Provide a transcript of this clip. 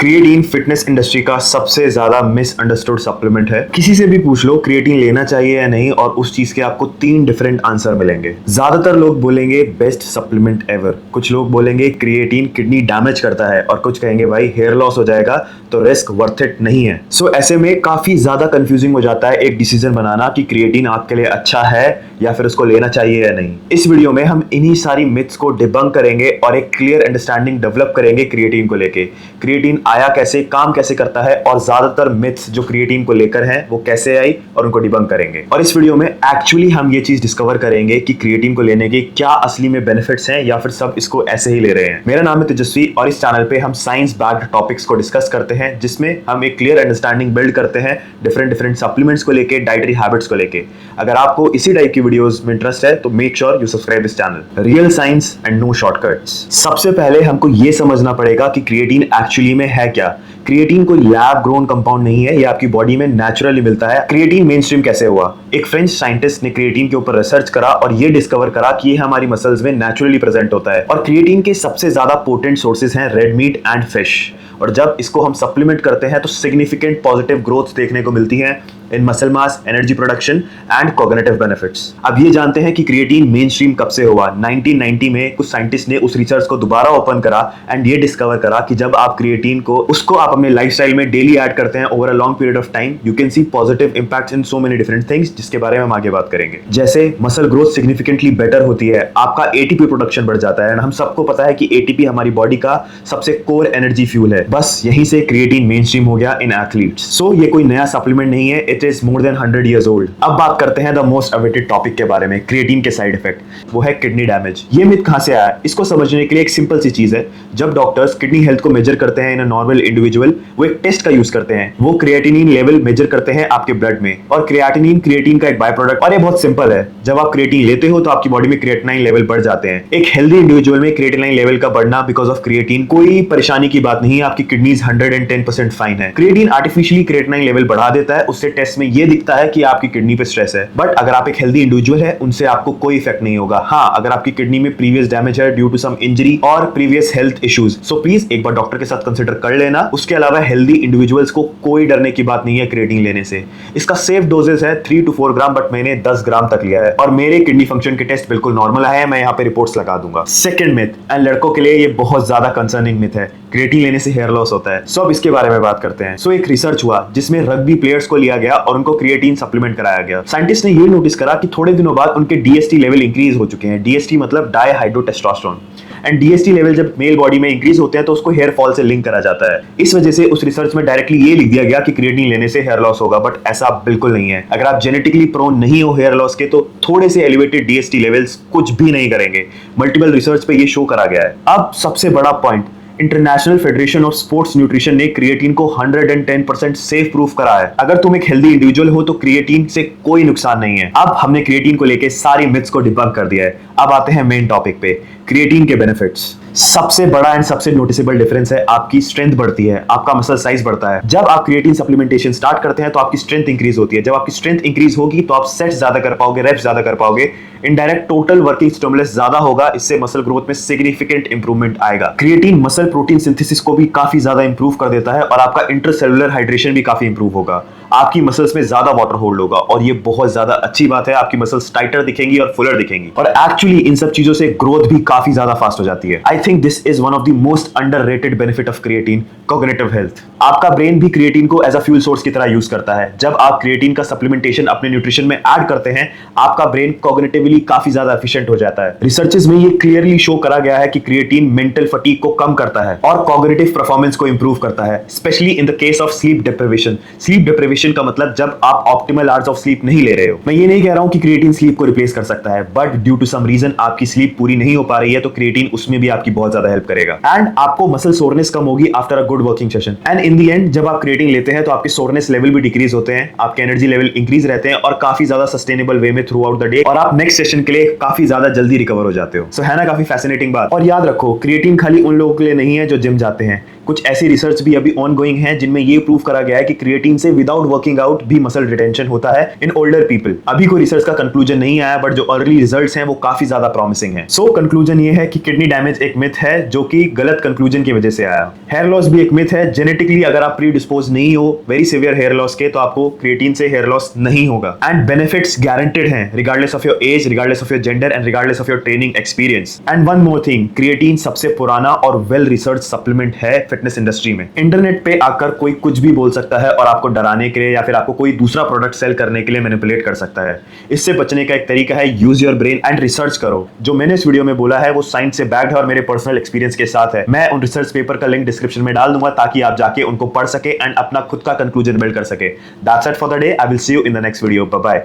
Creatine fitness industry का सबसे ज्यादा मिसअंडरस्टूड सप्लीमेंट है। किसी से भी पूछ लो क्रिएटिन लेना चाहिए या नहीं और उस चीज के आपको 3 डिफरेंट आंसर मिलेंगे। ज्यादातर लोग बोलेंगे बेस्ट सप्लीमेंट एवर, कुछ लोग बोलेंगे क्रिएटिन किडनी डैमेज करता है और कुछ कहेंगे भाई हेयर लॉस हो जाएगा तो रिस्क वर्थ इट नहीं है। सो ऐसे में काफी ज्यादा कंफ्यूजिंग हो जाता है एक डिसीजन बनाना कि क्रिएटिन आपके लिए अच्छा है या फिर उसको लेना चाहिए या नहीं। इस वीडियो में हम इन्हीं सारी मिथ्स को डिबंक करेंगे और एक क्लियर अंडरस्टैंडिंग डेवलप करेंगे क्रिएटिन को लेके। क्रिएटिन आया कैसे, काम कैसे करता है और ज्यादातर मिथ्स जो क्रिएटिन को लेकर हैं वो कैसे आई और उनको डिबंक करेंगे। और इस वीडियो में एक्चुअली हम ये चीज डिस्कवर करेंगे कि क्रिएटिन को लेने के क्या असली में बेनिफिट्स हैं या फिर सब इसको ऐसे ही ले रहे हैं। मेरा नाम है तेजस्वी और इस चैनल पे हम साइंस बैक्ड टॉपिक्स को डिस्कस करते हैं जिसमें हम एक क्लियर अंडरस्टैंडिंग बिल्ड करते हैं डिफरेंट सप्लीमेंट्स को लेके, डाइटरी हैबिट्स को लेके। अगर आपको इसी टाइप की वीडियोस में इंटरेस्ट है तो make sure you subscribe this channel. Real science and no shortcuts. सबसे पहले हमको ये समझना पड़ेगा कि क्रिएटिन एक्चुअली में है क्या। क्रिएटिन कोई लैब ग्रोन कंपाउंड नहीं है, ये आपकी बॉडी में नेचुरली मिलता है। क्रिएटिन मेनस्ट्रीम कैसे हुआ? एक फ्रेंच साइंटिस्ट ने क्रिएटिन के ऊपर रिसर्च करा और ये डिस्कवर करा कि ये हमारी मसल्स में नेचुरली प्रेजेंट होता है। और क्रिएटिन के सबसे ज्यादा पोटेंट सोर्सेज हैं रेड मीट एंड फिश। और जब इसको हम सप्लीमेंट करते हैं तो सिग्निफिकेंट पॉजिटिव ग्रोथ देखने को मिलती है in muscle mass, energy production and cognitive benefits. अब ये जानते हैं कि क्रिएटिन मेनस्ट्रीम कब से हुआ। 1990 में कुछ साइंटिस्ट ने उस रिसर्च को दोबारा ओपन करा एंड ये डिस्कवर करा कि जब आप क्रिएटिन को आप अपने लाइफस्टाइल में डेली ऐड करते हैं over a long period of time, you can see positive impacts in so many different things, जिसके बारे में हम आगे बात करेंगे। जैसे मसल ग्रोथ सिग्निफिकेंटली बेटर होती है, आपका एटीपी प्रोडक्शन बढ़ जाता है एंड हम सबको पता है कि एटीपी हमारी बॉडी का सबसे कोर एनर्जी फ्यूल है। बस यहीं से क्रिएटिन मेनस्ट्रीम हो गया इन एथलीट्स। सो ये कोई नया सप्लीमेंट नहीं है, it is more than 100 years old। अब बात करते हैं द मोस्ट अवेटेड टॉपिक के बारे में, क्रिएटिन के साइड इफेक्ट, वो है किडनी डैमेज। ये मिथ कहां से आया? इसको समझने के लिए एक सिंपल सी चीज है। जब डॉक्टर्स किडनी हेल्थ को मेजर करते हैं इन अ नॉर्मल इंडिविजुअल, वो एक टेस्ट का यूज करते हैं। वो क्रिएटिनिन लेवल मेजर करते हैं आपके ब्लड में और क्रिएटिन का एक बाय प्रोडक्ट। और ये बहुत सिंपल है, जब आप क्रिएटिन लेते हो तो आपकी बॉडी में क्रिएटिनाइन लेवल बढ़ जाते हैं। एक हेल्दी इंडिविजुअल में क्रिएटिनाइन लेवल का बढ़ना बिकॉज ऑफ क्रिएटिन कोई परेशानी की बात नहीं है, आपकी किडनीज 110% फाइन है। क्रिएटिन आर्टिफिशियली क्रिएटिनाइन लेवल बढ़ा देता है, उससे टेस्ट में ये दिखता है कि आपकी किडनी पे स्ट्रेस है। बट अगर आप एक हेल्दी इंडिविजुअल है उनसे आपको कोई इफेक्ट नहीं होगा। हाँ, अगर आपकी किडनी में प्रीवियस डैमेज है ड्यू टू सम इंजरी और previous health issues, so please एक बार डॉक्टर के साथ कंसिडर कर लेना। उसके अलावा हेल्दी इंडिविजुअल्स को कोई डरने की बात नहीं है क्रिएटिन लेने से। इसका सेफ डोजेस है 3 to 4 ग्राम, बट मैंने 10 ग्राम तक लिया है और मेरे किडनी फंक्शन के टेस्ट बिल्कुल नॉर्मल आए हैं। मैं यहाँ पे रिपोर्ट्स लगा दूंगा। सेकंड मिथ, एंड लड़कों के लिए ये बहुत ज्यादा कंसर्निंग मिथ है, क्रिएटिन लेने से हेयर लॉस होता है। सो अब इसके बारे में बात करते हैं। सो एक रिसर्च हुआ जिसमें रग्बी प्लेयर्स को लिया गया और उनको क्रिएटिन सप्लीमेंट कराया गया। साइंटिस्ट ने ये नोटिस करा कि थोड़े दिनों बाद उनके डीएसटी लेवल इंक्रीज हो चुके हैं। डीएसटी मतलब डाईहाइड्रोटेस्टोस्टेरोन। एंड डीएसटी लेवल जब मेल बॉडी में इंक्रीज होते हैं तो उसको हेयर फॉल से लिंक करा जाता है। इस वजह से उस रिसर्च में डायरेक्टली ये लिख दिया गया कि क्रिएटिन लेने से हेयर लॉस होगा, बट ऐसा बिल्कुल नहीं है। अगर आप जेनेटिकली प्रोन नहीं हो हेयर लॉस के तो थोड़े से एलिवेटेड डीएसटी लेवल्स कुछ भी नहीं करेंगे। मल्टीपल रिसर्च पे ये शो करा गया है। अब सबसे बड़ा point, international federation of sports nutrition ने क्रिएटिन को 110% सेफ प्रूफ करा है। अगर तुम एक हेल्दी इंडिविजुअल हो तो क्रिएटिन से कोई नुकसान नहीं है। अब हमने क्रिएटिन को लेके सारी मिथ्स को डिबंक कर दिया है। अब आते हैं मेन टॉपिक पे, क्रिएटिन के बेनिफिट्स। सबसे बड़ा एंड सबसे नोटिसेबल डिफरेंस है आपकी स्ट्रेंथ बढ़ती है, आपका मसल साइज बढ़ता है। जब आप क्रिएटिन सप्लीमेंटेशन स्टार्ट करते हैं तो आपकी स्ट्रेंथ इंक्रीज होती है। जब आपकी स्ट्रेंथ इंक्रीज होगी तो आप सेट्स ज्यादा कर पाओगे, रेप्स ज्यादा कर पाओगे, इनडायरेक्ट टोटल वर्किंग स्टिमुलस ज्यादा होगा। इससे मसल ग्रोथ में सिग्निफिकेंट इंप्रूवमेंट आएगा। क्रिएटिन मसल प्रोटीन सिंथेसिस को भी काफी ज्यादा इंप्रूव कर देता है और आपका इंटरसेलुलर हाइड्रेशन भी काफी इंप्रूव होगा। आपकी मसल्स में ज्यादा वाटर होल्ड होगा और ये बहुत ज्यादा अच्छी बात है। आपकी मसल्स टाइटर दिखेंगी और फुलर दिखेंगी और एक्चुअली इन सब चीजों से ग्रोथ भी काफी ज्यादा फास्ट हो जाती है। I think this is one of the most underrated benefit of creatine, cognitive health. आपका ब्रेन भी क्रिएटिन को एज अ फ्यूल सोर्स की तरह यूज करता है। जब आप क्रिएटिन का सप्लीमेंटेशन अपने न्यूट्रिशन में ऐड करते हैं, आपका ब्रेन कॉग्निटिवली काफी ज्यादा एफिशिएंट हो जाता है। रिसर्चेस में ये क्लियरली शो करा गया है कि क्रिएटिन मेंटल फटीग को कम करता है और कॉग्निटिव परफॉर्मेंस को इंप्रूव करता है, specially in the case of sleep deprivation. Sleep deprivation का मतलब जब आप ऑप्टिमल आवर्स ऑफ स्लीप नहीं ले रहे हो। मैं ये नहीं कह रहा हूं कि क्रिएटिन स्लीप को रिप्लेस कर सकता है, but due to some reason आपकी स्लीप पूरी नहीं हो पा रही है तो क्रिएटिन उसमें भी आपकी बहुत ज्यादा हेल्प करेगा। एंड आपको मसल सोरनेस कम होगी after a good working session. And in the end जब आप क्रिएटिन लेते हैं तो आपके सोरनेस लेवल भी डिक्रीज होते हैं, आपके एनर्जी लेवल इंक्रीज रहते हैं और काफी ज्यादा सस्टेनेबल वे में थ्रू आउट द डे, और आप नेक्स्ट सेशन के लिए काफी ज्यादा जल्दी रिकवर हो जाते हो। सो है ना काफी फैसिनेटिंग बात। और याद रखो, क्रिएटिन खाली उन लोगों के लिए नहीं है जो जिम जाते हैं। कुछ ऐसी रिसर्च भी अभी ऑन गोइंग है जिनमें ये प्रूव करा गया है कि क्रिएटिन से विदाउट वर्किंग आउट भी मसल रिटेंशन होता है इन ओल्डर पीपल। अभी कोई रिसर्च का कंक्लूजन नहीं आया, बट जो अर्ली रिजल्ट्स हैं वो काफी ज्यादा प्रॉमिसिंग है। सो कंक्लूजन ये है कि किडनी डैमेज एक मिथ है जो कि गलत कंक्लूजन की वजह से आया। हेयर लॉस भी एक मिथ है। जेनेटिकली अगर आप प्री डिस्पोज नहीं हो वेरी सीवियर हेयर लॉस के, तो आपको क्रिएटिन से हेयर लॉस नहीं होगा। एंड बेनिफिट्स गारंटेड हैं regardless of your age, regardless of your gender and regardless of your training experience. And one more thing, creatine सबसे पुराना और वेल रिसर्च सप्लीमेंट है फिटनेस इंडस्ट्री में। इंटरनेट पे आकर कोई कुछ भी बोल सकता है और आपको डराने के लिए या फिर आपको कोई दूसरा प्रोडक्ट सेल करने के लिए मैनिपुलेट कर सकता है। इससे बचने का एक तरीका है use your brain and research करो। जो मैंने इस वीडियो में बोला है वो साइंस से बैक्ड है और मेरे पर्सनल एक्सपीरियंस के साथ है। मैं उन रिसर्च पेपर का लिंक डिस्क्रिप्शन में डाल दूंगा ताकि आप जाके उनको पढ़ सके एंड अपना खुद का कंक्लूजन बिल्ड कर सके। That's it for the day. I will see you in the next video. Bye bye.